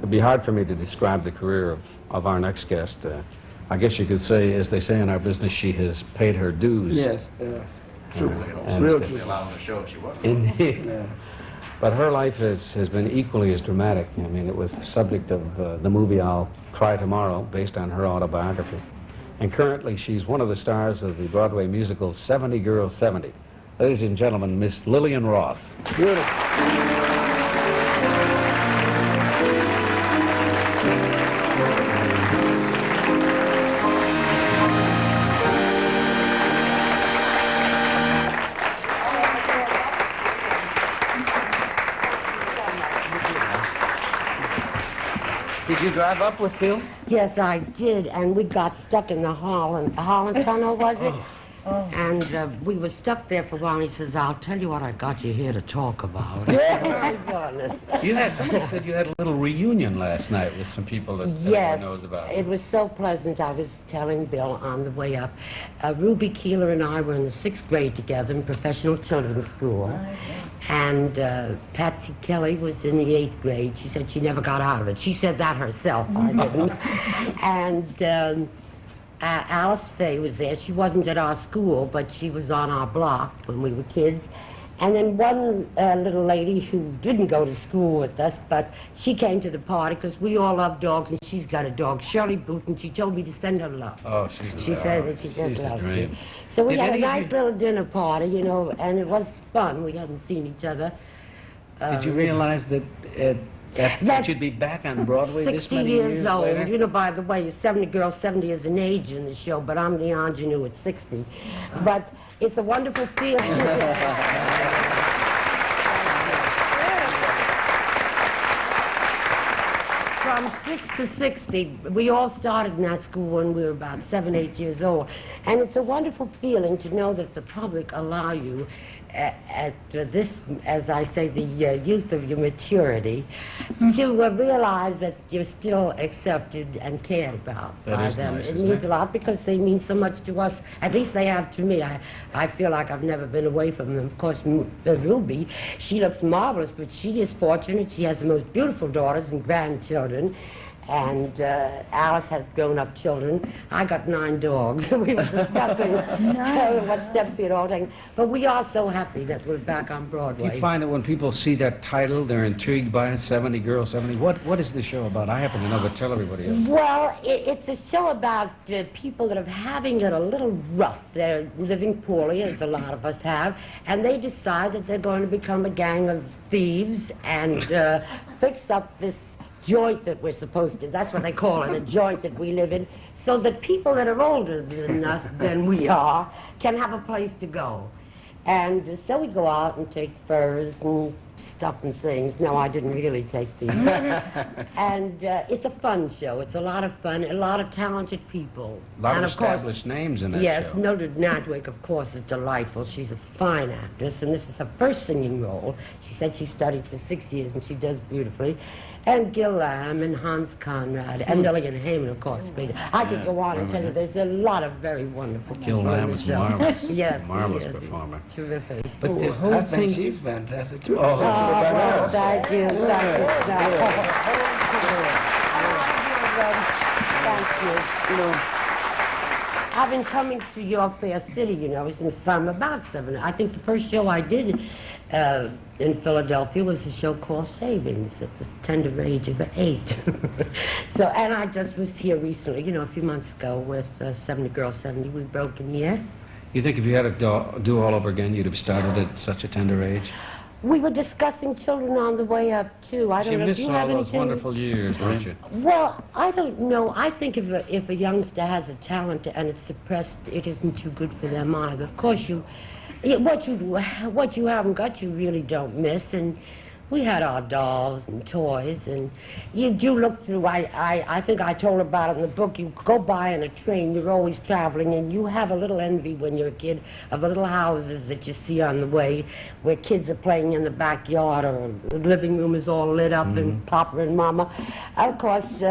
would be hard for me to describe the career of our next guest. I guess you could say, as they say in our business, she has paid her dues. Yes, true. Real true. Allowing the show if she was. Indeed. Yeah. But her life has been equally as dramatic. I mean, it was the subject of the movie I'll Cry Tomorrow, based on her autobiography. And currently, she's one of the stars of the Broadway musical 70 Girls 70. Ladies and gentlemen, Miss Lillian Roth. Beautiful. Did you drive up with Phil? Yes, I did, and we got stuck in the Holland Tunnel, was it? And we were stuck there for a while, and he says, I'll tell you what I got you here to talk about. My goodness. Somebody said you had a little reunion last night with some people that Yes, everyone knows about. it was so pleasant. I was telling Bill on the way up. Ruby Keeler and I were in the 6th grade together in professional children's school. And Patsy Kelly was in the 8th grade. She said she never got out of it. She said that herself, I didn't. And Alice Fay was there. She wasn't at our school, but she was on our block when we were kids. And then one little lady who didn't go to school with us, but she came to the party because we all love dogs, and she's got a dog, Shirley Booth, and she told me to send her love. Oh, she's a She says that she just loves you. dream. So we Did had a any of nice you- little dinner party, you know, and it was fun. We hadn't seen each other. Did you realize that that you'd be back on Broadway 60 this many years old. later? You know, by the way, 70 Girls 70 is an age in the show, but I'm the ingenue at 60. But it's a wonderful feeling. From 6 to 60, we all started in that school when we were about 7, 8 years old. And it's a wonderful feeling to know that the public allow you at this, as I say, the youth of your maturity, to realize that you're still accepted and cared about That by is them. nice, It isn't means it? a lot because they mean so much to us. At least they have to me. I feel like I've never been away from them. Of course, Ruby, she looks marvelous, but she is fortunate. She has the most beautiful daughters and grandchildren. And Alice has grown-up children. I got 9 dogs. We were discussing what steps we had all taken. But we are so happy that we're back on Do Broadway. you find that when people see that title, they're intrigued by it, 70 Girls 70? What is the show about? I happen to know, but tell everybody else. Well, it's a show about people that are having it a little rough. They're living poorly, as a lot of us have, and they decide that they're going to become a gang of thieves and fix up this joint that we're supposed to, that's what they call it, a joint that we live in, so that people that are older than us, than we are, can have a place to go. And so we go out and take furs and stuff and things. No, I didn't really take these. And it's a fun show. It's a lot of fun, a lot of talented people. A lot and of established names in that yes, show. Mildred Natwick, of course, is delightful. She's a fine actress, and this is her first singing role. She said she studied for 6 years, and she does beautifully. And Gil Lamb and Hans Conrad and Lillian Heyman, of course. I could go on and tell you there's a lot of very wonderful Gil people in Lamb the was show. marvelous. Yes, Marvelous he is. performer. Terrific. But the I whole think thing... she's fantastic, too. Oh, well, thank you. Thank you. You know, I've been coming to your fair city, you know, since I'm about 7. I think the first show I did in Philadelphia was a show called Savings at the tender age of 8. So, and I just was here recently, you know, a few months ago with 70 Girls 70. We broke in here. You think if you had to do all over again, you'd have started at such a tender age? We were discussing children on the way up, too. I don't You know. miss Do you all have those anything? wonderful years, don't you? Well, I don't know. I think if a youngster has a talent and it's suppressed, it isn't too good for them either. Of course, what you haven't got, you really don't miss. And we had our dolls and toys, and you do look through. I think I told about it in the book. You go by in a train, you're always traveling, and you have a little envy when you're a kid of the little houses that you see on the way, where kids are playing in the backyard, or the living room is all lit up, and Papa and Mama. Of course,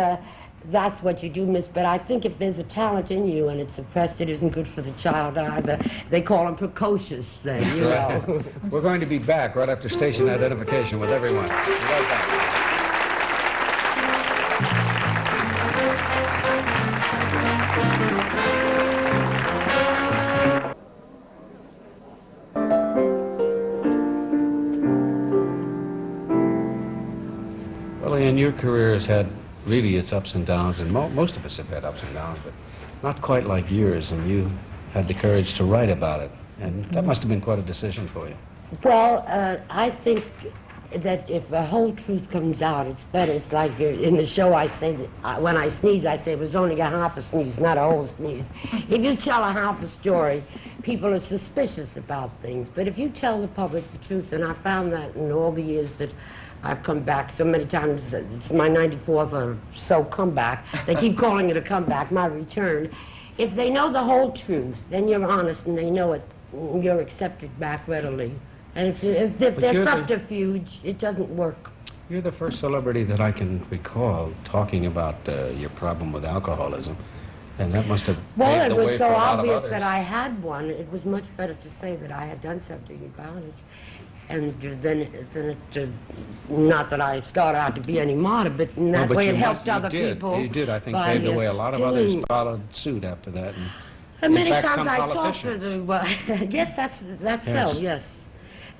that's what you do miss, but I think if there's a talent in you and it's suppressed, it isn't good for the child either. They call them precocious then, That's you right. know. We're going to be back right after station identification with everyone. Be right back. Lillian, your career has had really its ups and downs, and most of us have had ups and downs, but not quite like yours, and you had the courage to write about it, and that must have been quite a decision for you. Well, I think that if the whole truth comes out, it's better. It's like in the show I say that when I sneeze, I say it was only a half a sneeze, not a whole sneeze. If you tell a half a story, people are suspicious about things. But if you tell the public the truth, and I found that in all the years that I've come back so many times, it's my 94th or so comeback. They keep calling it a comeback, my return. If they know the whole truth, then you're honest and they know it, you're accepted back readily. And if there's subterfuge, it doesn't work. You're the first celebrity that I can recall talking about your problem with alcoholism, and that must have paved the way for a lot of others. Well, it was so obvious that I had one. It was much better to say that I had done something about it. And then not that I started out to be any martyr, but in that way it helped other people. You did, I think, pave the way. A lot of others followed suit after that. And many times I talk to the, well, yes, that's Yes. so, yes.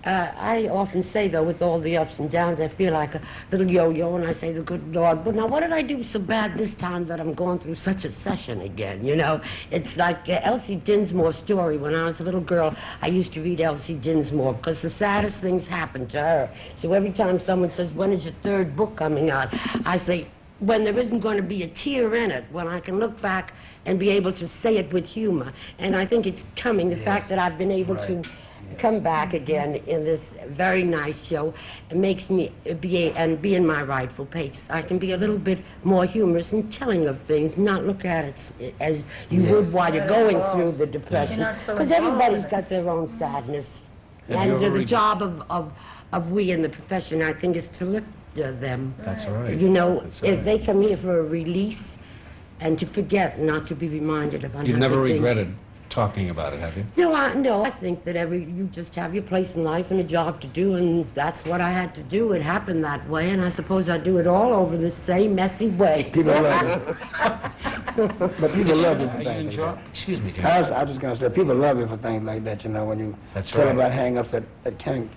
I often say, though, with all the ups and downs, I feel like a little yo-yo, and I say, the good Lord, but now what did I do so bad this time that I'm going through such a session again, you know? It's like Elsie Dinsmore's story. When I was a little girl, I used to read Elsie Dinsmore because the saddest things happened to her. So every time someone says, when is your third book coming out? I say, when there isn't going to be a tear in it, when I can look back and be able to say it with humor. And I think it's coming, the fact that I've been able to come back again in this very nice show. It makes me be in my rightful place. I can be a little bit more humorous in telling of things, not look at it as you would while you're going through the depression. Because everybody's got their own sadness. And the job of we in the profession, I think, is to lift them. That's right. You know, That's right. if they come here for a release and to forget, not to be reminded of unhappy You've never things. regretted talking about it, have you? No, I think that you just have your place in life and a job to do, and that's what I had to do. It happened that way, and I suppose I do it all over the same messy way. People love you. But people love you for things like that. Excuse me, Jim. I was just going to say, people love you for things like that, you know, when you tell them about hang-ups that can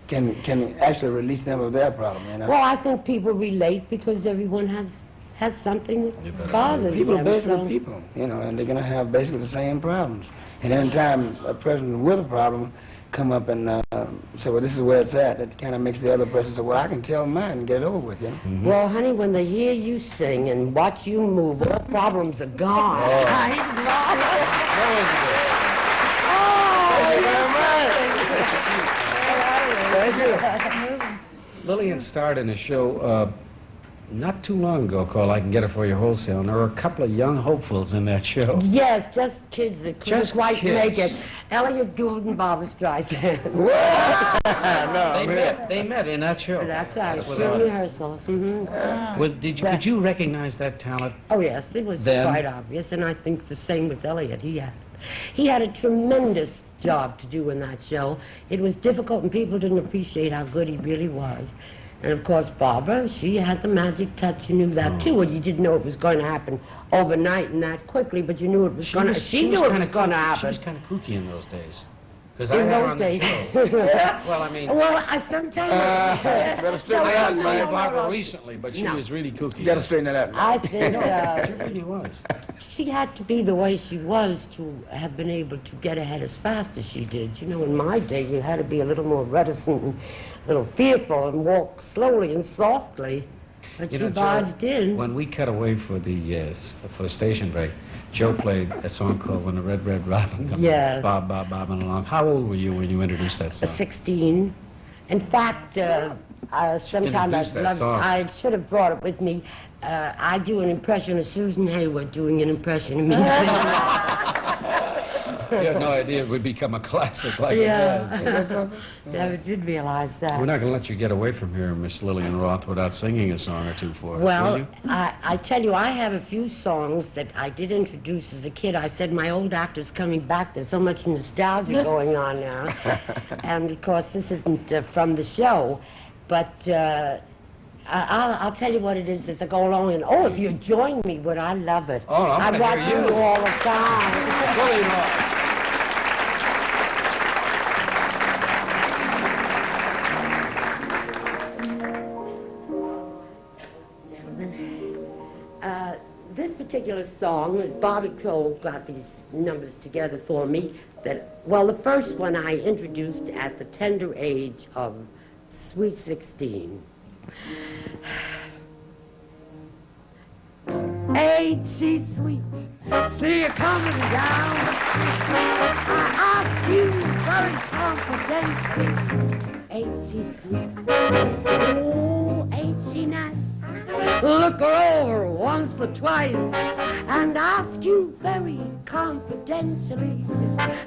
actually release them of their problem, you know. Well, I think people relate because everyone has something that bothers People are them. basically people, you know, and they're going to have basically the same problems. And any time a person with a problem come up and say, well, this is where it's at, that kind of makes the other person say, well, I can tell mine and get it over with, you know. Mm-hmm. Well, honey, when they hear you sing and watch you move, all problems are gone. Lillian starred in a show not too long ago called I Can Get It For You Wholesale, and there were a couple of young hopefuls in that show. Yes, just kids that couldn't quite make it. Elliot Gould and Barbara Streisand. They met in that show. That's right. That's what Show I wanted. rehearsals. Mm-hmm. Could you recognize that talent? Oh yes, it was Then? quite obvious, and I think the same with Elliot. He had a tremendous job to do in that show. It was difficult, and people didn't appreciate how good he really was. And of course, Barbara, she had the magic touch. You knew that too, and you didn't know it was going to happen overnight and that quickly, but you knew it was going to. She knew it was going to happen. She was kind of kooky in those days. In those days. Well, I mean, I sometimes. Better straighten that out, I saw man. Barbara recently, but she No. was really kooky. You got to straighten that out. I think She really was. she had to be the way she was to have been able to get ahead as fast as she did. You know, in my day, you had to be a little more reticent and a little fearful and walk slowly and softly. But You she know, barged Joe, in. when we cut away for the station break, Joe played a song called When the Red Red Robin Comes. Yes. Bob, Bob, bobbing along. How old were you when you introduced that song? 16. In fact, sometime Introduce that song. I should have brought it with me. I do an impression of Susan Hayward doing an impression of me singing. You had no idea it would become a classic like Yeah. it was. Never did realize that. We're not going to let you get away from here, Miss Lillian Roth, without singing a song or two for us, will Well, you? I tell you, I have a few songs that I did introduce as a kid. I said my old actor's coming back. There's so much nostalgia going on now. And of course, this isn't from the show, but I'll tell you what it is as I go along. And if you join me, would I love it? Oh, no, I'd watch you all the time. Lillian Roth. This particular song, Bobby Cole got these numbers together for me. The first one I introduced at the tender age of Sweet 16. Ain't she sweet? See you coming down the street. I ask you very confidently. Ain't she sweet? Oh, ain't she nice? Look her over once or twice and ask you very confidentially.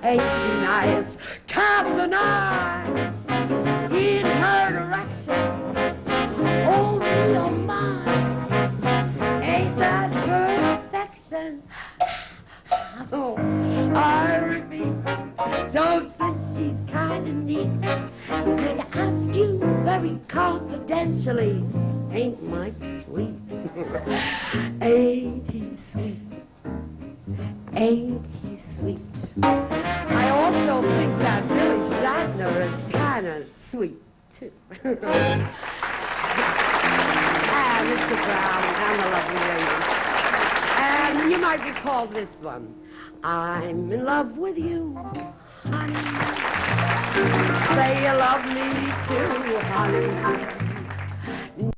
Ain't she nice? Cast an eye in her direction. Only your mind. Ain't that perfection? Oh, I repeat, don't think she's kind of neat? And ask you very confidentially, ain't Mike sweet? Ain't he sweet? Ain't he sweet? I also think that Billy Shatner is kind of sweet, too. Mr. Brown and the lovely lady. And you might recall this one. I'm in love with you, honey. Say you love me too, honey.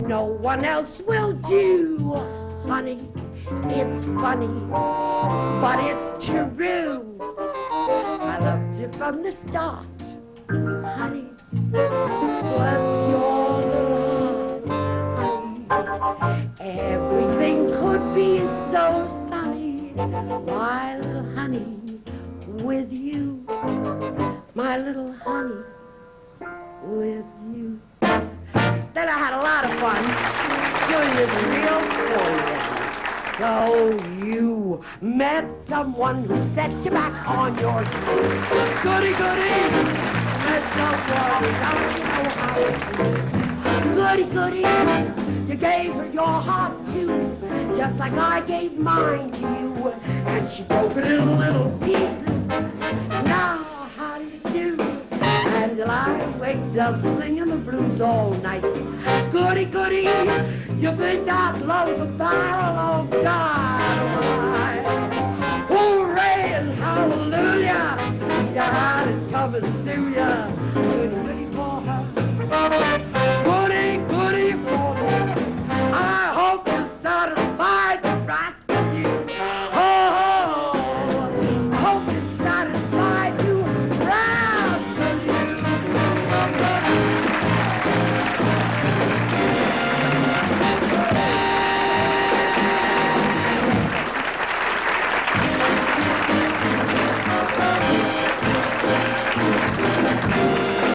No one else will do, honey. It's funny, but it's true. I loved you from the start, honey. Bless your little heart, honey. Everything could be so sunny, my little honey, with you. My little honey, with you. Then I had a lot of fun doing this real silly one. So you met someone who set you back on your feet. Goody, goody. Met someone who don't know how it feels. Goody, goody. You gave her your heart too, just like I gave mine to you. And she broke it in little pieces. Now, how do you do? And you lie awake just singing the blues all night. Goody, goody, you think that love's a barrel of dynamite. Hooray and hallelujah, you had it coming to you.